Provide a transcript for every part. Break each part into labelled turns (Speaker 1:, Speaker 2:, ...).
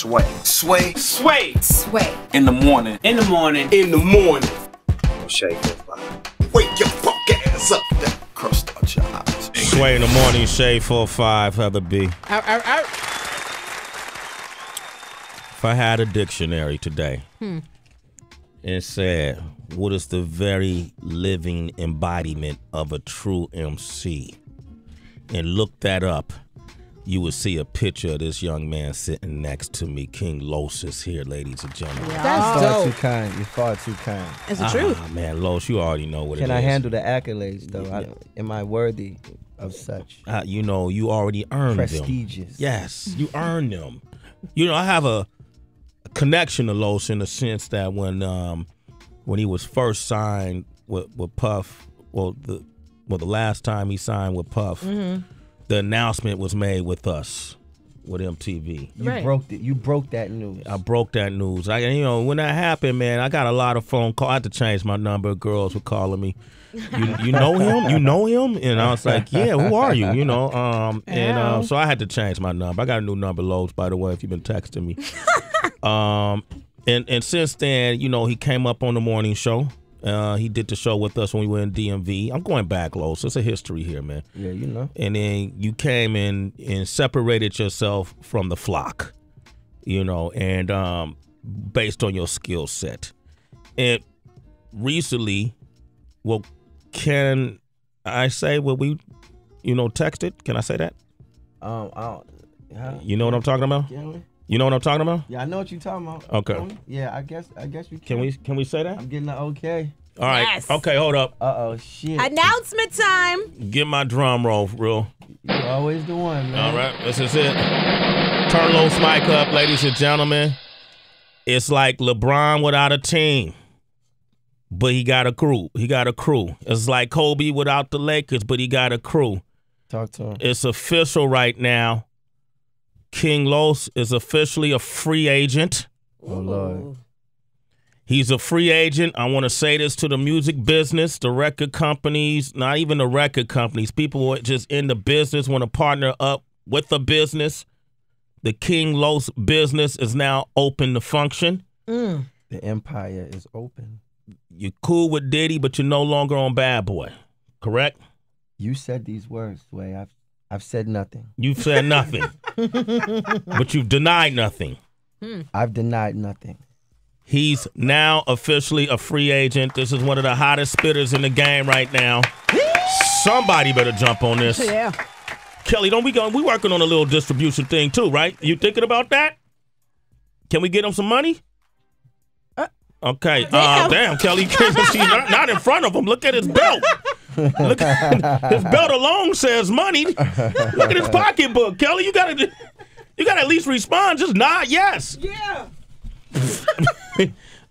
Speaker 1: Sway.
Speaker 2: Sway.
Speaker 3: Sway.
Speaker 4: Sway.
Speaker 1: In the morning.
Speaker 3: In the morning.
Speaker 2: In the morning.
Speaker 1: Shake your fire.
Speaker 2: Wake your punk ass up. That
Speaker 1: Crust out your eyes.
Speaker 5: Sway in the morning, Shade 4-5, Heather B. If I had a dictionary today, it said, what is the very living embodiment of a true MC? And look that up, you would see a picture of this young man sitting next to me. King Los is here, ladies and gentlemen.
Speaker 4: That's
Speaker 6: Far too
Speaker 4: dope.
Speaker 6: kind. You're far too kind.
Speaker 4: It's the truth.
Speaker 5: Man, Los, you already know what it is.
Speaker 6: Can I handle the accolades, though? Am I worthy of such?
Speaker 5: You know, you already earned them.
Speaker 6: Prestigious.
Speaker 5: Yes, you earned them. You know, I have a connection to Los in the sense that when he was first signed with Puff, the last time he signed with Puff, the announcement was made with us, with MTV.
Speaker 6: You broke that news.
Speaker 5: I broke that news. When that happened, man, I got a lot of phone calls. I had to change my number. Girls were calling me. You know him? You know him? And I was like, yeah, who are you? So I had to change my number. I got a new number, Lowe's, by the way, if you've been texting me. And since then, he came up on the morning show. He did the show with us when we were in DMV. I'm going back, Lowe's. It's a history here, man.
Speaker 6: Yeah, you know.
Speaker 5: And then you came in and separated yourself from the flock, and based on your skill set. And recently, can I say what we, texted? Can I say that? You know what I'm talking about? You know what I'm talking about?
Speaker 6: Yeah, I know what you're talking about.
Speaker 5: Okay.
Speaker 6: Yeah, I guess you can.
Speaker 5: Can we say that?
Speaker 6: I'm getting an okay.
Speaker 5: All right.
Speaker 4: Yes.
Speaker 5: Okay, hold up.
Speaker 6: Uh-oh, shit.
Speaker 4: Announcement time.
Speaker 5: Get my drum roll, real.
Speaker 6: You're always the one, man.
Speaker 5: All right, this is it. Turn Los mic up, ladies and gentlemen. It's like LeBron without a team, but he got a crew. It's like Kobe without the Lakers, but he got a crew.
Speaker 6: Talk to him.
Speaker 5: It's official right now. King Los is officially a free agent.
Speaker 6: Oh, Lord.
Speaker 5: He's a free agent. I want to say this to the music business, the record companies, not even the record companies. People who are just in the business want to partner up with the business. The King Los business is now open to function.
Speaker 6: The empire is open.
Speaker 5: You're cool with Diddy, but you're no longer on Bad Boy, correct?
Speaker 6: You said these words, Sway. I've said nothing.
Speaker 5: You've said nothing, but you've denied nothing.
Speaker 6: I've denied nothing.
Speaker 5: He's now officially a free agent. This is one of the hottest spitters in the game right now. Somebody better jump on this.
Speaker 4: Yeah.
Speaker 5: Kelly, we working on a little distribution thing too, right? You thinking about that? Can we get him some money? Okay. Damn, Kelly. Not in front of him. Look at his belt. Look, his belt alone says money. Look at his pocketbook, Kelly. You gotta at least respond. Just nod yes.
Speaker 4: Yeah.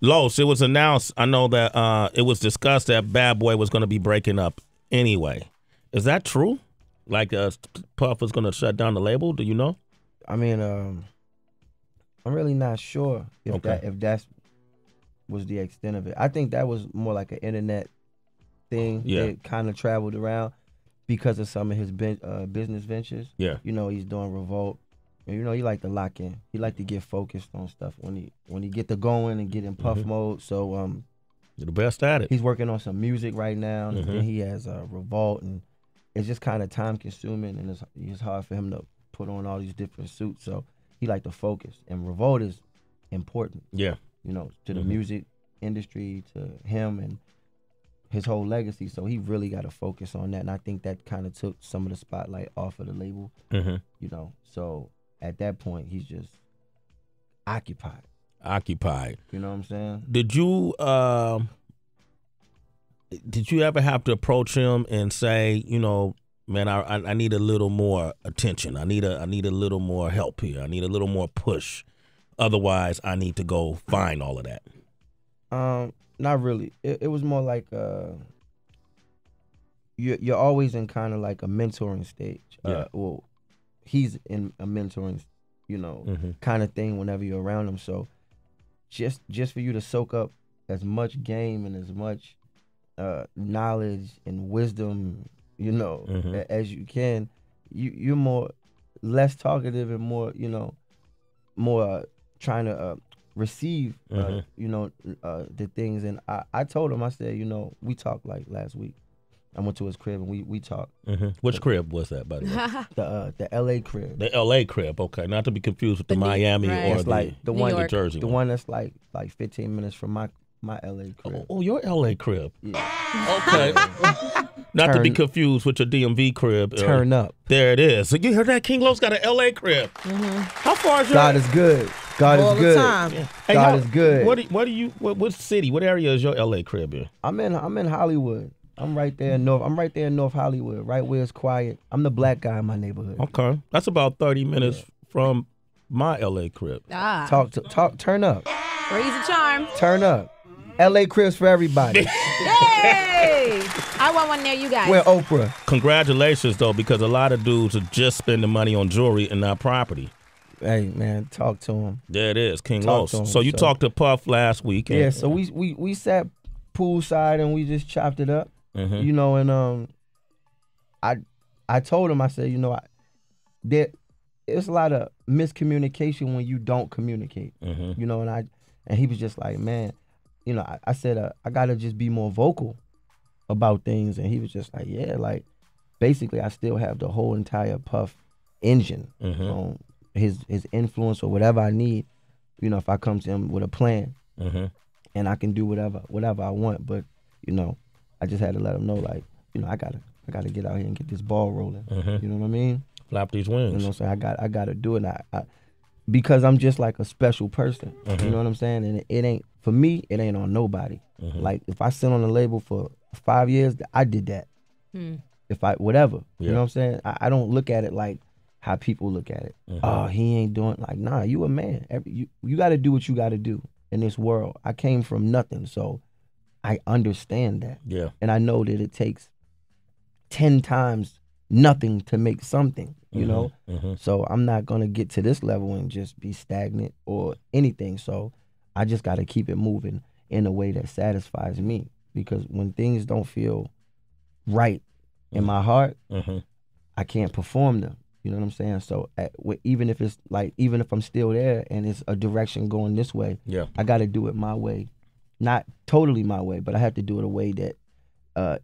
Speaker 5: Los, it was announced. I know that it was discussed that Bad Boy was going to be breaking up anyway. Is that true? Like Puff was going to shut down the label? Do you know?
Speaker 6: I mean, I'm really not sure if that was the extent of it. I think that was more like an internet thing that kind of traveled around because of some of his business ventures. Yeah. He's doing Revolt. He like to lock in. He like to get focused on stuff when he get to going and get in Puff mode. So
Speaker 5: you're the best at it.
Speaker 6: He's working on some music right now, and then he has Revolt, and it's just kind of time consuming, and it's hard for him to put on all these different suits. So he like to focus, and Revolt is important.
Speaker 5: Yeah.
Speaker 6: To the music industry, to him and his whole legacy. So he really got to focus on that, and I think that kind of took some of the spotlight off of the label. So at that point, he's just occupied.
Speaker 5: You
Speaker 6: know what I'm saying?
Speaker 5: Did you ever have to approach him and say, man, I need a little more attention. I need a little more help here. I need a little more push. Otherwise, I need to go find all of that.
Speaker 6: Not really. It was more like you're always in kind of like a mentoring stage. Well, he's in a mentoring, kind of thing whenever you're around him. So just for you to soak up as much game and as much knowledge and wisdom, as you can, you're less talkative and more, more trying to receive, you know, the things. And I told him, I said, you know, we talked like last week. I went to his crib and we talked.
Speaker 5: Which crib was that, by the way?
Speaker 6: The L.A. crib.
Speaker 5: The L.A. crib, okay. Not to be confused with the Miami or
Speaker 6: the one,
Speaker 5: New Jersey.
Speaker 6: The one that's like 15 minutes from my L.A. crib.
Speaker 5: Oh, your L.A. crib.
Speaker 6: Yeah.
Speaker 5: Okay. Not to be confused with your DMV crib.
Speaker 6: Turn up.
Speaker 5: There it is. So you heard that? King Lo's got an L.A. crib. How far is your...
Speaker 6: God is good. God
Speaker 4: all
Speaker 6: is good.
Speaker 4: The time.
Speaker 5: Yeah. Hey,
Speaker 6: God is good.
Speaker 5: What city, what area is your L.A. crib in?
Speaker 6: I'm in Hollywood. I'm right there in North Hollywood, right where it's quiet. I'm the black guy in my neighborhood.
Speaker 5: Okay. That's about 30 minutes from my L.A. crib.
Speaker 6: Talk, turn up.
Speaker 4: Raise the charm.
Speaker 6: Turn up. L.A. cribs for everybody.
Speaker 4: Hey! I want one near you guys.
Speaker 6: Where Oprah.
Speaker 5: Congratulations, though, because a lot of dudes are just spending money on jewelry and not property.
Speaker 6: Hey, man, talk to him.
Speaker 5: There it is, King Los.
Speaker 6: To him,
Speaker 5: so you talked to Puff last week.
Speaker 6: Yeah, so we sat poolside and we just chopped it up. You know, and I told him, I said, you know, there's a lot of miscommunication when you don't communicate. You know, and he was just like, man, you know, I said I gotta just be more vocal about things, and he was just like, yeah, like basically I still have the whole entire Puff engine, his influence or whatever I need. You know, if I come to him with a plan, and I can do whatever I want, but you know. I just had to let him know, like, you know, I gotta get out here and get this ball rolling. You know what I mean?
Speaker 5: Flap these wings.
Speaker 6: You know what I'm saying? I gotta do it. I because I'm just like a special person. You know what I'm saying? And it ain't for me. It ain't on nobody. Like if I sit on the label for 5 years, I did that. If I whatever, you know what I'm saying? I don't look at it like how people look at it. Oh, he ain't doing like nah. You a man. You got to do what you got to do in this world. I came from nothing, so. I understand that. Yeah. And I know that it takes 10 times nothing to make something, you know? So I'm not going to get to this level and just be stagnant or anything. So I just got to keep it moving in a way that satisfies me. Because when things don't feel right in my heart, I can't perform them. You know what I'm saying? So even if it's like, even if I'm still there and it's a direction going this way, I got to do it my way. Not totally my way, but I have to do it a way that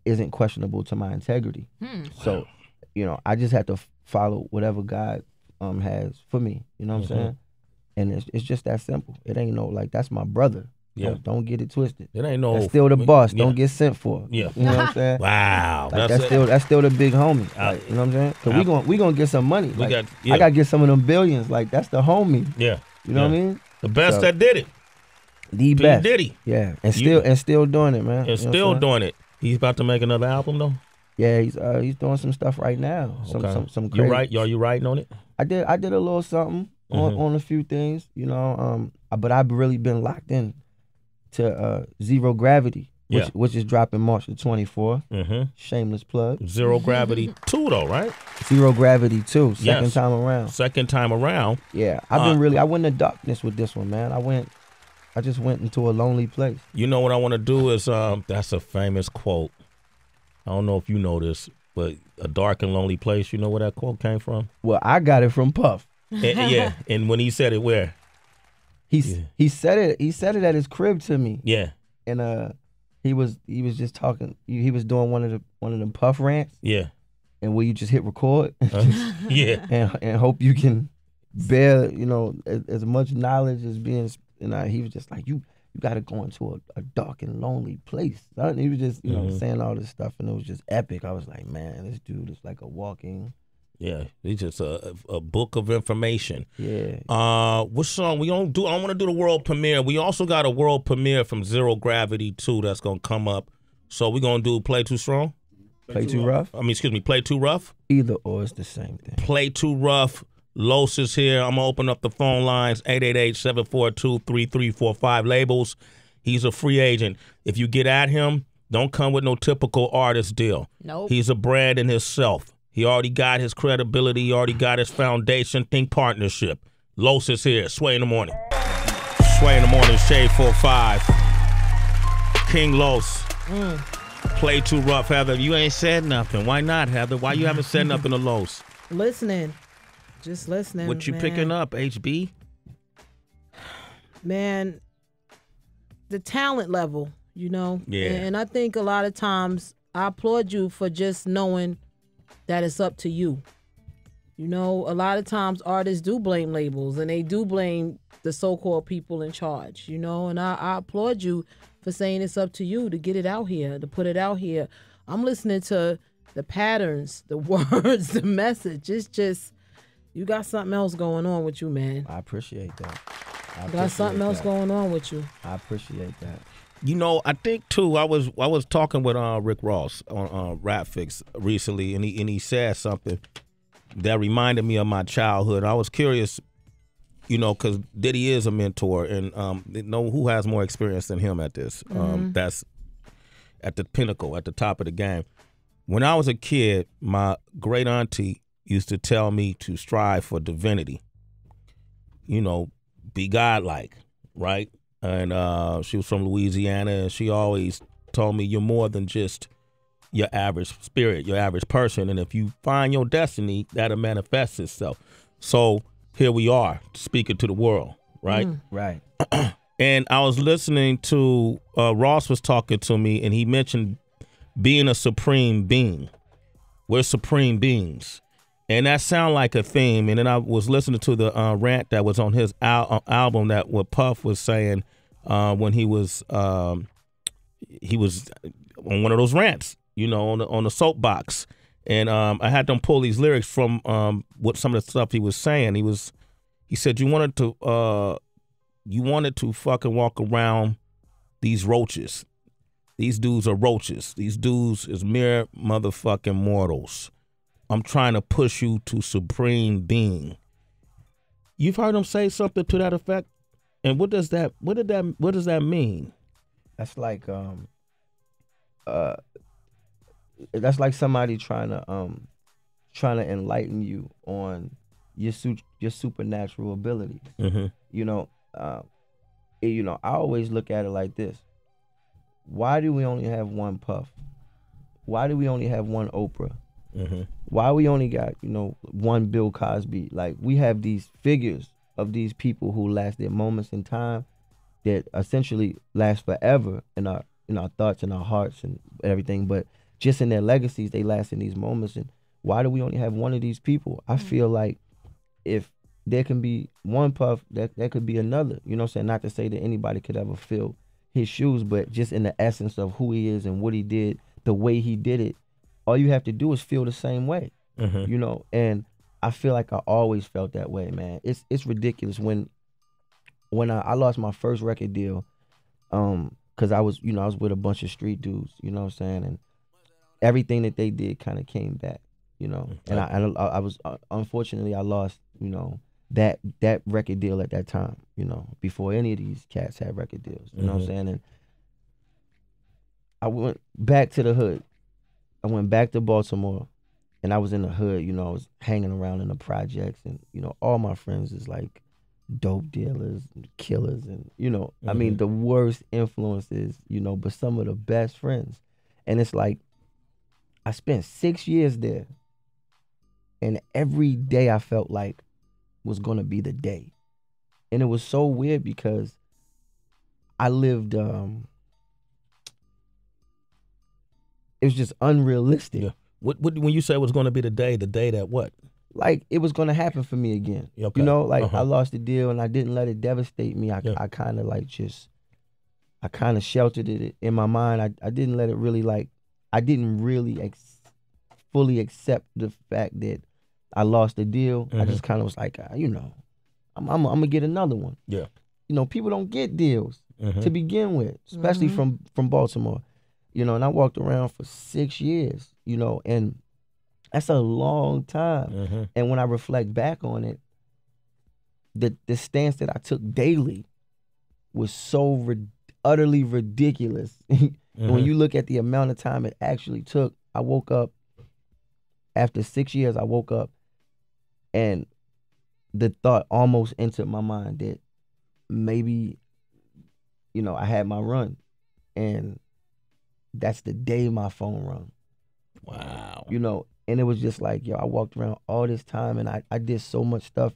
Speaker 6: isn't questionable to my integrity. So, you know, I just have to follow whatever God has for me. You know what I'm saying? And it's just that simple. It ain't no, like, that's my brother. Yeah. Don't get it twisted. It ain't no. That's still the boss. Don't get sent for. Yeah. You know what I'm saying?
Speaker 5: Wow.
Speaker 6: Like, that's still the big homie. Like, you know what I'm saying? Cause we gonna get some money. Like, I gotta get some of them billions. Like, that's the homie. Yeah. You know what I mean?
Speaker 5: The best that did it.
Speaker 6: The best.
Speaker 5: Diddy.
Speaker 6: Yeah. And still doing it, man.
Speaker 5: And still doing it. He's about to make another album though?
Speaker 6: Yeah, he's doing some stuff right now. Some
Speaker 5: you right? Are you writing on it?
Speaker 6: I did a little something on a few things, you know. But I've really been locked in to Zero Gravity, which is dropping March the 24th. Shameless plug.
Speaker 5: Zero Gravity 2 though, right?
Speaker 6: Zero Gravity 2, second time around.
Speaker 5: Second time around.
Speaker 6: Yeah, I went into darkness with this one, man. I just went into a lonely place.
Speaker 5: You know what I want to do is that's a famous quote. I don't know if you know this, but a dark and lonely place. You know where that quote came from?
Speaker 6: Well, I got it from Puff.
Speaker 5: And when he said it, where?
Speaker 6: He said it at his crib to me.
Speaker 5: Yeah.
Speaker 6: And he was just talking. He was doing one of them Puff rants.
Speaker 5: Yeah.
Speaker 6: And where you just hit record.
Speaker 5: Yeah.
Speaker 6: And hope you can bear, you know, as much knowledge as being. And he was just like, you got to go into a dark and lonely place. And he was just, you know, saying all this stuff, and it was just epic. I was like, man, this dude is like a walking.
Speaker 5: Yeah, he's just a book of information.
Speaker 6: Yeah.
Speaker 5: What song we don't do? I want to do the world premiere. We also got a world premiere from Zero Gravity 2 that's gonna come up. So we're gonna do Play Too Strong.
Speaker 6: Play Too Rough.
Speaker 5: Play Too Rough.
Speaker 6: Either or, it's the same thing.
Speaker 5: Play Too Rough. Los is here. I'm going to open up the phone lines, 888-742-3345 labels. He's a free agent. If you get at him, don't come with no typical artist deal.
Speaker 4: Nope.
Speaker 5: He's a brand in himself. He already got his credibility. He already got his foundation. Think partnership. Los is here. Sway in the morning. Sway in the morning, Shade 45. King Los. Play Too Rough. Heather, you ain't said nothing. Why not, Heather? Why you haven't said nothing to Los?
Speaker 4: Listening. Just listening.
Speaker 5: What you picking up, HB?
Speaker 3: man, the talent level, you know?
Speaker 5: Yeah.
Speaker 3: And I think a lot of times I applaud you for just knowing that it's up to you. You know, a lot of times artists do blame labels and they do blame the so-called people in charge, you know? And I applaud you for saying it's up to you to get it out here, to put it out here. I'm listening to the patterns, the words, the message. It's just, you got something else going on with you, man.
Speaker 6: I appreciate that.
Speaker 3: You got something else going on with you.
Speaker 6: I appreciate that.
Speaker 5: You know, I think too. I was talking with Rick Ross on Rap Fix recently, and he said something that reminded me of my childhood. I was curious, you know, because Diddy is a mentor, and know who has more experience than him at this. That's at the pinnacle, at the top of the game. When I was a kid, my great auntie used to tell me to strive for divinity. You know, be godlike, right? And she was from Louisiana, and she always told me, you're more than just your average spirit, your average person. And if you find your destiny, that'll manifest itself. So here we are, speaking to the world, right?
Speaker 6: Right.
Speaker 5: And I was listening to, Ross was talking to me, and he mentioned being a supreme being. We're supreme beings. And that sounded like a theme. And then I was listening to the rant that was on his album that what Puff was saying when he was on one of those rants, you know, on the soapbox. And I had them pull these lyrics from what some of the stuff he was saying. He said you wanted to fucking walk around these roaches. These dudes are roaches. These dudes is mere motherfucking mortals. I'm trying to push you to supreme being. You've heard him say something to that effect? And what does that mean?
Speaker 6: That's like that's like somebody trying to enlighten you on your supernatural abilities. You know, I always look at it like this. Why do we only have one Puff? Why do we only have one Oprah? Why we only got, one Bill Cosby? Like, we have these figures of these people who last their moments in time that essentially last forever in our thoughts and our hearts and everything, but just in their legacies, they last in these moments. And why do we only have one of these people? I feel like if there can be one Puff, there could be another. You know what I'm saying? Not to say that anybody could ever fill his shoes, but just in the essence of who he is and what he did, the way he did it, all you have to do is feel the same way, and I feel like I always felt that way, man. It's ridiculous when I lost my first record deal, because I was with a bunch of street dudes, you know what I'm saying, and everything that they did kind of came back, and I was unfortunately I lost, that record deal at that time, before any of these cats had record deals, you know what I'm saying, and I went back to the hood. I went back to Baltimore, and I was in the hood, I was hanging around in the projects, and, all my friends is like dope dealers, and killers, and, I mean, the worst influences, but some of the best friends. And it's like, I spent 6 years there, and every day I felt like was going to be the day. And it was so weird because I lived, it was just unrealistic.
Speaker 5: Yeah. What when you say it was going to be the day that what?
Speaker 6: Like, it was going to happen for me again.
Speaker 5: Okay.
Speaker 6: I lost the deal and I didn't let it devastate me. I kind of I kind of sheltered it in my mind. I didn't let it really I didn't really fully accept the fact that I lost the deal. I just kind of was like, I'm going to get another one.
Speaker 5: Yeah.
Speaker 6: People don't get deals to begin with, especially from Baltimore. And I walked around for 6 years, and that's a long time. And when I reflect back on it, the stance that I took daily was so utterly ridiculous. And when you look at the amount of time it actually took, I woke up, after 6 years, I woke up and the thought almost entered my mind that maybe, I had my run, and that's the day my phone rung.
Speaker 5: Wow.
Speaker 6: And it was just like, I walked around all this time and I did so much stuff,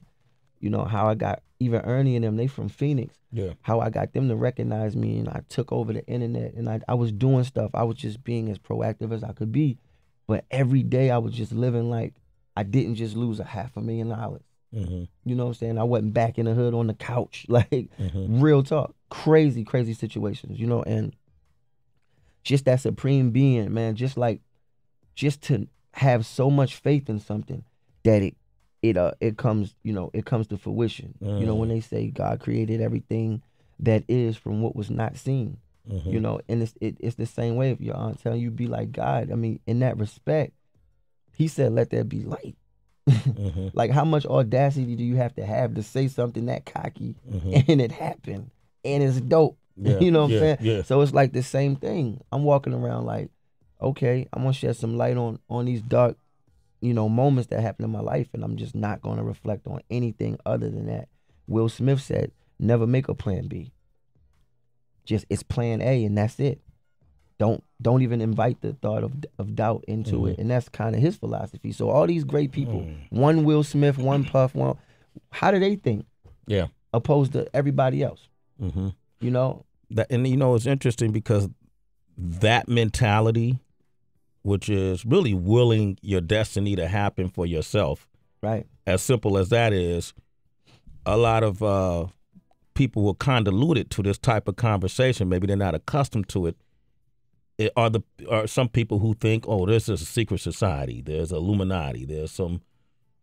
Speaker 6: how I got even Ernie and them, they from Phoenix.
Speaker 5: Yeah.
Speaker 6: How I got them to recognize me, and I took over the internet, and I was doing stuff. I was just being as proactive as I could be. But every day I was just living like I didn't just lose $500,000.
Speaker 5: Mm-hmm.
Speaker 6: You know what I'm saying? I wasn't back in the hood on the couch. Like, real talk. Crazy, crazy situations, you know? And just that supreme being, man, just to have so much faith in something that it comes, you know, it comes to fruition. You know, when they say God created everything that is from what was not seen. You know, and it's the same way if your aunt telling you be like God. I mean, in that respect, he said, let there be light. Like, how much audacity do you have to say something that cocky and it happened and it's dope?
Speaker 5: Yeah,
Speaker 6: you know what I'm saying?
Speaker 5: Yeah.
Speaker 6: So it's like the same thing. I'm walking around like, okay, I'm gonna shed some light on these dark, you know, moments that happen in my life, and I'm just not gonna reflect on anything other than that. Will Smith said, never make a plan B. Just it's plan A and that's it. Don't even invite the thought of doubt into it. And that's kind of his philosophy. So all these great people, one Will Smith, one Puff, one, how do they think?
Speaker 5: Yeah.
Speaker 6: Opposed to everybody else. You know?
Speaker 5: And you know, it's interesting because that mentality, which is really willing your destiny to happen for yourself. Right. As simple as that is, a lot of people will convolute it to this type of conversation. Maybe they're not accustomed to it. Are some people who think, oh, this is a secret society. There's Illuminati. There's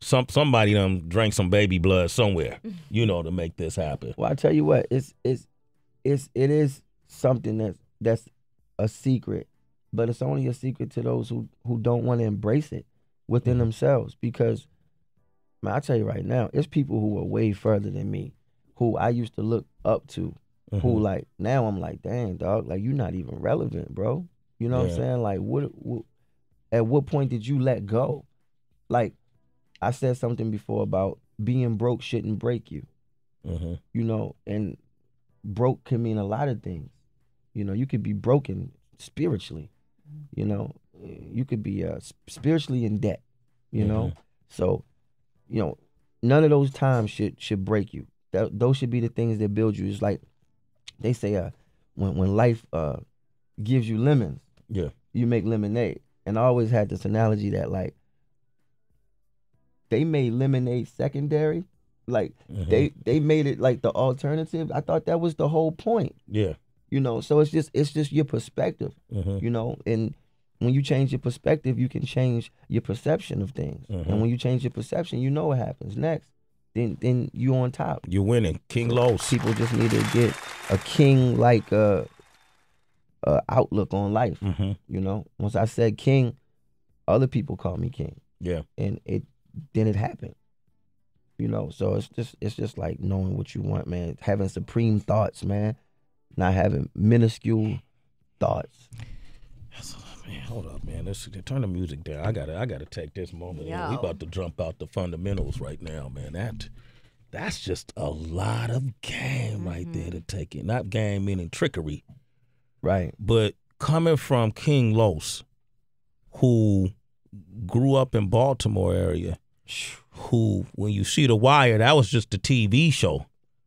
Speaker 5: somebody drank some baby blood somewhere, you know, to make this happen.
Speaker 6: Well, I tell you what, it is something that's a secret, but it's only a secret to those who don't want to embrace it within themselves. Because, man, I tell you right now, it's people who are way further than me, who I used to look up to. Who like now I'm like, dang, dog, like you're not even relevant, bro. You know what I'm saying? Like, what at what point did you let go? Like, I said something before about being broke shouldn't break you. You know, and broke can mean a lot of things. You know, you could be broken spiritually. You know, you could be spiritually in debt. You know, so you know, none of those times should break you. Those should be the things that build you. It's like they say, when life gives you lemons, you make lemonade. And I always had this analogy that like they made lemonade secondary, like they made it like the alternative. I thought that was the whole point. Yeah, you know. So it's just your perspective, you know. And when you change your perspective, you can change your perception of things. And when you change your perception, you know what happens next. Then you on top.
Speaker 5: You're winning. King Los.
Speaker 6: People just need to get a king-like outlook on life. You know, once I said king, other people call me king. Yeah. And then it happened. You know, so it's just like knowing what you want, man. Having supreme thoughts, man. Not having minuscule thoughts.
Speaker 5: Man, hold up, man. Turn the music down. I gotta take this moment. We about to jump out the fundamentals right now, man. That's just a lot of game right there to take in. Not game meaning trickery. Right. But coming from King Los, who grew up in Baltimore area, who, when you see The Wire, that was just a TV show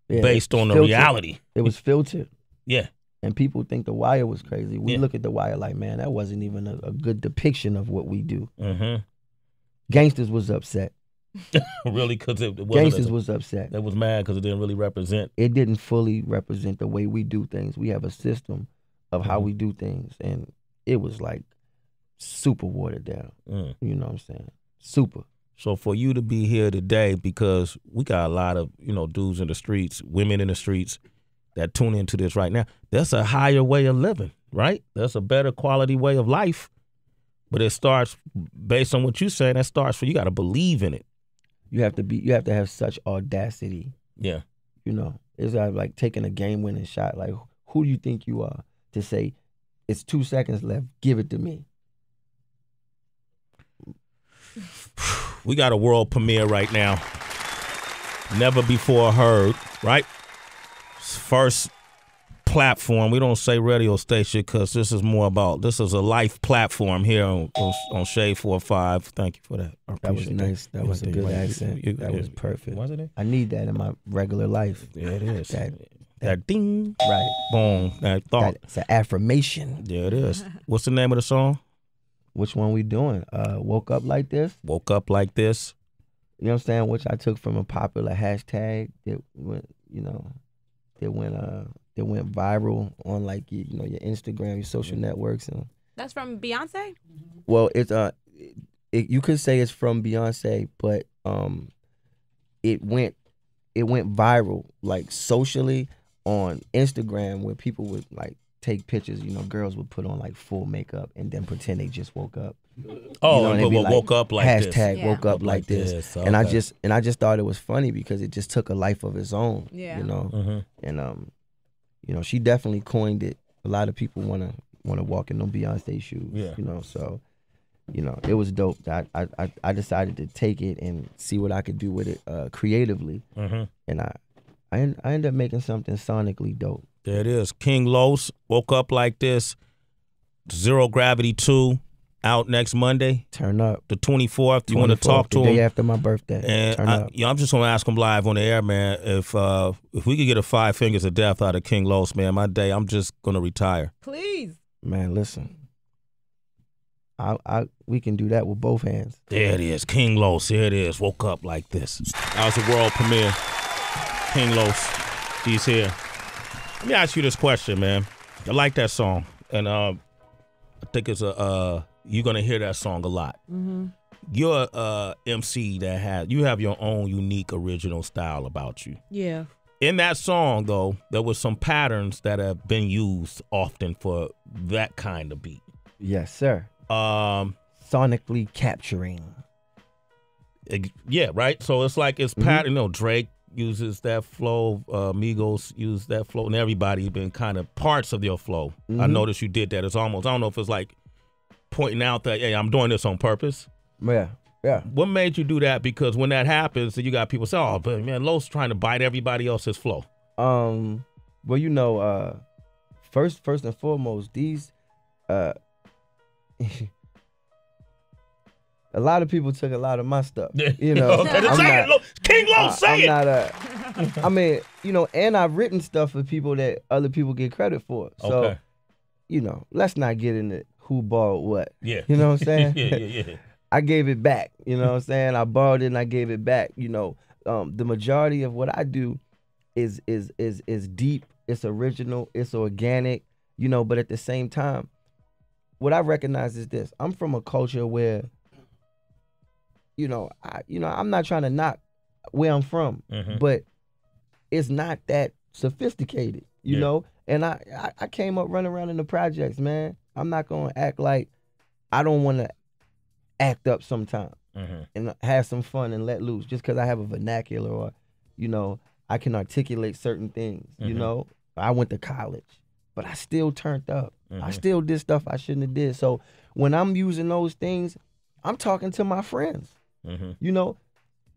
Speaker 5: based on the reality.
Speaker 6: It was filtered.
Speaker 5: Yeah.
Speaker 6: And people think The Wire was crazy. We look at The Wire like, man, that wasn't even a good depiction of what we do. Gangsters was upset.
Speaker 5: Really? Because it wasn't.
Speaker 6: Gangsters was upset.
Speaker 5: That was mad because it didn't really represent.
Speaker 6: It didn't fully represent the way we do things. We have a system of how we do things. And it was like super watered down. You know what I'm saying? Super.
Speaker 5: So for you to be here today, because we got a lot of, you know, dudes in the streets, women in the streets, that tune into this right now, that's a higher way of living, right? That's a better quality way of life. But it starts based on what you say. That starts for you got to believe in it.
Speaker 6: You have to have such audacity. Yeah. You know, it's like taking a game-winning shot. Like, who do you think you are to say, it's 2 seconds left, give it to me?
Speaker 5: We got a world premiere right now. Never before heard, right? First platform. We don't say radio station because this is more about, this is a life platform here on Shade 45. Thank you for that.
Speaker 6: That was nice. That was a good accent. That was perfect.
Speaker 5: Wasn't it?
Speaker 6: I need that in my regular life.
Speaker 5: Yeah, it is. That ding.
Speaker 6: Right.
Speaker 5: Boom. That thought.
Speaker 6: It's an affirmation.
Speaker 5: Yeah, it is. What's the name of the song?
Speaker 6: Which one we doing? Woke Up Like This?
Speaker 5: Woke Up Like This.
Speaker 6: You know what I'm saying? Which I took from a popular hashtag that went, that went viral on like your Instagram, your social networks, and
Speaker 4: That's from Beyonce?
Speaker 6: well, it's you could say it's from Beyonce, but it went viral like socially on Instagram where people would like take pictures. Girls would put on like full makeup and then pretend they just woke up.
Speaker 5: Oh, and woke up like this.
Speaker 6: Hashtag woke up like this.
Speaker 5: Okay.
Speaker 6: And I just thought it was funny because it just took a life of its own.
Speaker 4: Yeah.
Speaker 6: And she definitely coined it. A lot of people wanna walk in them Beyonce shoes.
Speaker 5: Yeah.
Speaker 6: So it was dope. I decided to take it and see what I could do with it creatively. And I ended up making something sonically dope.
Speaker 5: There it is. King Los, Woke Up Like This. Zero Gravity 2 out next Monday.
Speaker 6: Turn up.
Speaker 5: The 24th. You want to talk to him?
Speaker 6: The day after my birthday.
Speaker 5: And
Speaker 6: Turn up.
Speaker 5: I'm just going to ask him live on the air, man. If we could get a 5 Fingers of Death out of King Los, man, my day, I'm just going to retire.
Speaker 4: Please.
Speaker 6: Man, listen. We can do that with both hands.
Speaker 5: There it is. King Los. Here it is. Woke Up Like This. That was the world premiere. King Los. He's here. Let me ask you this question, man. I like that song. And I think it's you're going to hear that song a lot. You're a MC that you have your own unique original style about you.
Speaker 3: Yeah.
Speaker 5: In that song, though, there was some patterns that have been used often for that kind of beat.
Speaker 6: Yes, sir. Sonically capturing.
Speaker 5: Yeah, right? So it's like it's pattern. Drake uses that flow. Migos use that flow. And everybody's been kind of parts of your flow. I noticed you did that. It's almost, I don't know if it's like pointing out that, hey, I'm doing this on purpose.
Speaker 6: Yeah.
Speaker 5: What made you do that? Because when that happens, you got people say, oh, but man, Los trying to bite everybody else's flow.
Speaker 6: Well, first and foremost, these a lot of people took a lot of my stuff.
Speaker 5: King Los, say it.
Speaker 6: And I've written stuff for people that other people get credit for. So, let's not get into who borrowed what.
Speaker 5: Yeah.
Speaker 6: You know what I'm saying?
Speaker 5: Yeah.
Speaker 6: I gave it back. You know what I'm saying? I borrowed it and I gave it back. The majority of what I do is deep, it's original, it's organic, but at the same time, what I recognize is this. I'm from a culture where I'm not trying to knock where I'm from, but it's not that sophisticated, you know? And I came up running around in the projects, man. I'm not going to act like I don't want to act up sometime and have some fun and let loose just because I have a vernacular or, I can articulate certain things, I went to college, but I still turned up. I still did stuff I shouldn't have did. So when I'm using those things, I'm talking to my friends.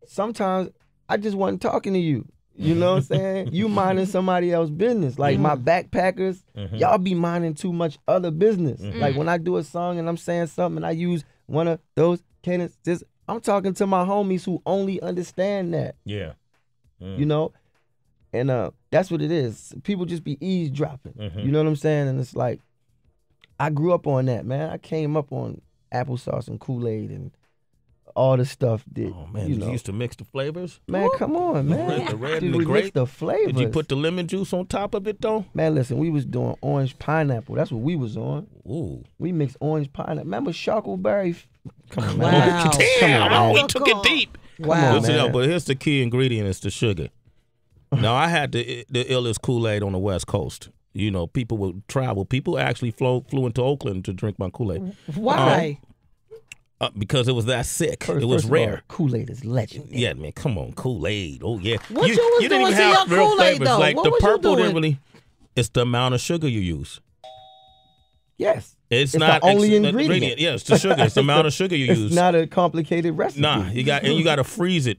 Speaker 6: Sometimes I just wasn't talking to you. You know what I'm saying? You minding somebody else's business. Like my backpackers, y'all be minding too much other business. Like when I do a song and I'm saying something and I use one of those cadences, I'm talking to my homies who only understand that.
Speaker 5: Yeah.
Speaker 6: And that's what it is. People just be eavesdropping. You know what I'm saying? And it's like, I grew up on that, man. I came up on applesauce and Kool-Aid and all the stuff that,
Speaker 5: you used to mix the flavors?
Speaker 6: Man, come on, man.
Speaker 5: The red
Speaker 6: Dude,
Speaker 5: and the
Speaker 6: we
Speaker 5: grape?
Speaker 6: mixed the flavors.
Speaker 5: Did you put the lemon juice on top of it, though?
Speaker 6: Man, listen, we was doing orange pineapple. That's what we was on.
Speaker 5: Ooh.
Speaker 6: We mixed orange pineapple. Remember Sharkleberry? Come on,
Speaker 3: Wow.
Speaker 6: man.
Speaker 5: Damn, we took it deep.
Speaker 3: Wow.
Speaker 6: man.
Speaker 5: But here's the key ingredient, it's the sugar. Now, I had the illest Kool-Aid on the West Coast. People would travel. People actually flew into Oakland to drink my Kool-Aid.
Speaker 3: Why?
Speaker 5: Because it was that sick.
Speaker 6: First
Speaker 5: it was
Speaker 6: of all,
Speaker 5: rare.
Speaker 6: Kool-Aid is legendary.
Speaker 5: Yeah, man, come on, Kool-Aid. Oh, yeah.
Speaker 3: What you was doing to your Kool-Aid, though?
Speaker 5: Like
Speaker 3: What
Speaker 5: the
Speaker 3: was you
Speaker 5: purple
Speaker 3: doing?
Speaker 5: didn't really. It's the amount of sugar you use.
Speaker 6: Yes.
Speaker 5: It's not
Speaker 6: the only ingredient.
Speaker 5: Yeah, it's the sugar. It's the amount of sugar you use.
Speaker 6: It's not a complicated recipe.
Speaker 5: Nah, you got to freeze it.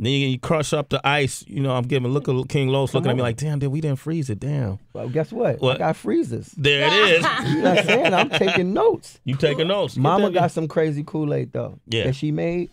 Speaker 5: Then you crush up the ice. You know, I'm giving look at King Los looking at me like, damn, we didn't freeze it. Damn.
Speaker 6: Well, guess what? I got freezers.
Speaker 5: There it is.
Speaker 6: You know what I'm saying? I'm taking notes.
Speaker 5: You taking notes.
Speaker 6: Mama got some crazy Kool-Aid though.
Speaker 5: Yeah.
Speaker 6: That she made,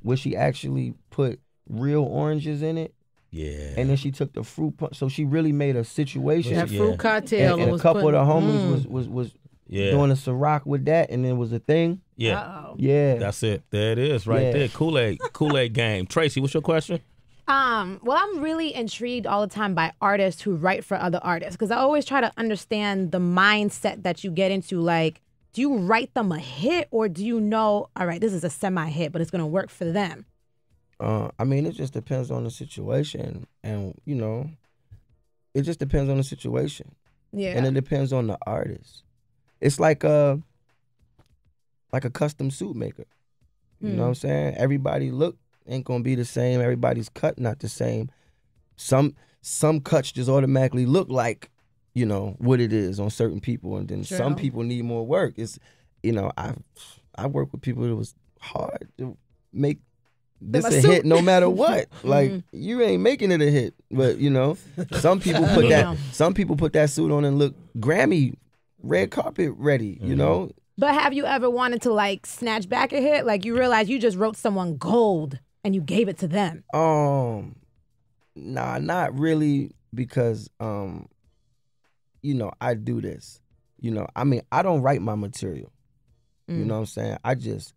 Speaker 6: where she actually put real oranges in it.
Speaker 5: Yeah.
Speaker 6: And then she took the fruit punch. So she really made a situation.
Speaker 3: That fruit cocktail.
Speaker 6: And a couple of the homies was doing a Ciroc with that, and it was a thing.
Speaker 5: Yeah.
Speaker 4: Uh-oh.
Speaker 6: Yeah.
Speaker 5: That's it. There it is right there. Kool-Aid game. Tracy, what's your question?
Speaker 4: Well, I'm really intrigued all the time by artists who write for other artists, because I always try to understand the mindset that you get into. Like, do you write them a hit, or do you know, all right, this is a semi-hit, but it's going to work for them?
Speaker 6: I mean, it just depends on the situation, and you know, it just depends on the situation.
Speaker 4: Yeah.
Speaker 6: And it depends on the artist. It's like a custom suit maker. You know what I'm saying? Everybody look ain't gonna be the same. Everybody's cut not the same. Some cuts just automatically look like, you know, what it is on certain people, and then some people need more work. It's, you know, I work with people that was hard to make this a hit no matter what. Like, you ain't making it a hit, but you know, some people put that suit on and look Grammy red carpet ready. You know.
Speaker 4: But have you ever wanted to like snatch back a hit? Like, you realize you just wrote someone gold and you gave it to them?
Speaker 6: Nah, not really, because you know, I do this. You know, I mean, I don't write my material. You know what I'm saying? I just,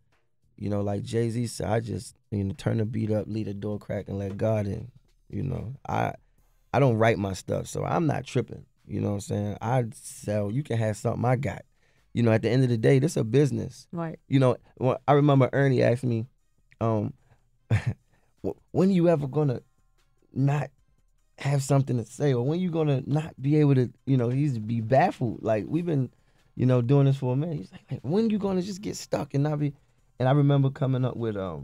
Speaker 6: you know, like Jay-Z said, I just, you know, turn the beat up, leave the door crack, and let God in. You know, I don't write my stuff, so I'm not tripping. You know what I'm saying? I sell, you can have something I got. You know, at the end of the day, this is a business.
Speaker 4: Right.
Speaker 6: You know, I remember Ernie asked me, when are you ever gonna not have something to say, or when you gonna not be able to, you know, he's be baffled. Like, we've been, you know, doing this for a minute. He's like, when you gonna just get stuck and not be? And I remember coming up with, I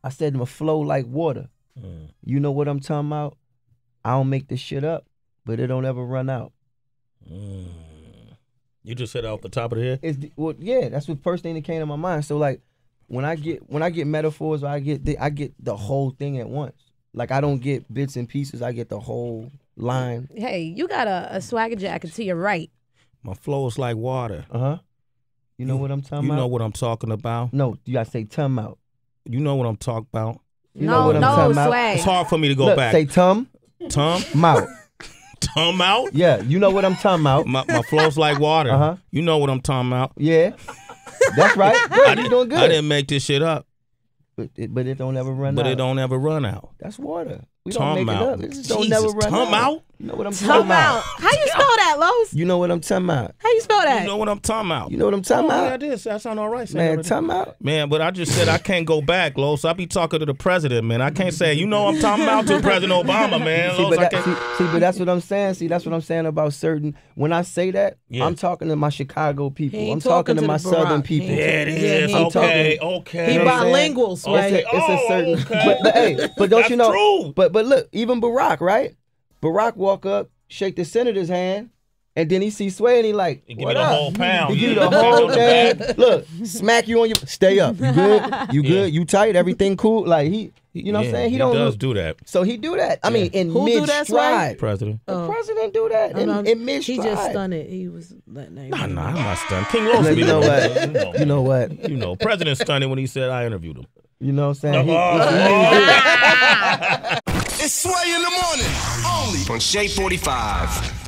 Speaker 6: said to him, flow like water. You know what I'm talking about? I don't make this shit up, but it don't ever run out.
Speaker 5: You just said that off the top of the head?
Speaker 6: Well, yeah, that's the first thing that came to my mind. So like, when I get metaphors, or I get the whole thing at once. Like, I don't get bits and pieces. I get the whole line.
Speaker 4: Hey, you got a swagger jacket to your right.
Speaker 5: My flow is like water.
Speaker 6: You know what I'm talking about?
Speaker 5: You know what I'm talking about?
Speaker 6: No, you gotta say tum out.
Speaker 5: You know what I'm talking about?
Speaker 6: You know what I'm talking about?
Speaker 4: Swag.
Speaker 5: It's hard for me to go back.
Speaker 6: Say tum out.
Speaker 5: Tum out?
Speaker 6: Yeah, you know what I'm talking about.
Speaker 5: My flow's like water. You know what I'm talking about.
Speaker 6: Yeah, that's right. Good, you doing good.
Speaker 5: I didn't make this shit up.
Speaker 6: But it don't ever run out.
Speaker 5: But it don't ever run out.
Speaker 6: That's water. We
Speaker 5: Tum
Speaker 6: don't make
Speaker 5: out.
Speaker 6: it up. It just don't never run
Speaker 5: Tum out?
Speaker 6: You know what I'm talking about.
Speaker 4: How you spell that, Los?
Speaker 6: You know what I'm talking about.
Speaker 4: How you spell that?
Speaker 5: You know what I'm talking about.
Speaker 6: You know what I'm talking about.
Speaker 5: Yeah, this. That sound all right.
Speaker 6: Man, talking about.
Speaker 5: Man, but I just said I can't go back, Los. I be talking to the president, man. I can't say, you know what I'm talking about, to President Obama, man.
Speaker 6: But that's what I'm saying. See, that's what I'm saying about certain. When I say that, I'm talking to my Chicago people. I'm talking to my Southern people.
Speaker 5: Yeah, it is. Okay.
Speaker 3: He bilingual, Sway.
Speaker 6: It's a certain. But hey, but don't you know?
Speaker 5: True.
Speaker 6: But look, even Barack, right? Barack walk up, shake the senator's hand, and then he see Sway and he like,
Speaker 5: He give you the whole pound.
Speaker 6: He give you the whole thing. Look, smack you on your, stay up. You good? You good? You tight? Everything cool? Like you know what I'm saying? He
Speaker 5: does do that.
Speaker 6: So he do that. I mean, in mid-stride.
Speaker 5: President.
Speaker 6: The president do that in mid-stride.
Speaker 3: He just stunned it. He was letting that.
Speaker 5: Nah, I'm not stunned. King Los.
Speaker 6: You know what? You know what?
Speaker 5: You know, President stunned it when he said I interviewed him.
Speaker 6: You know what I'm saying?
Speaker 2: It's Sway in the morning, only on Shade 45.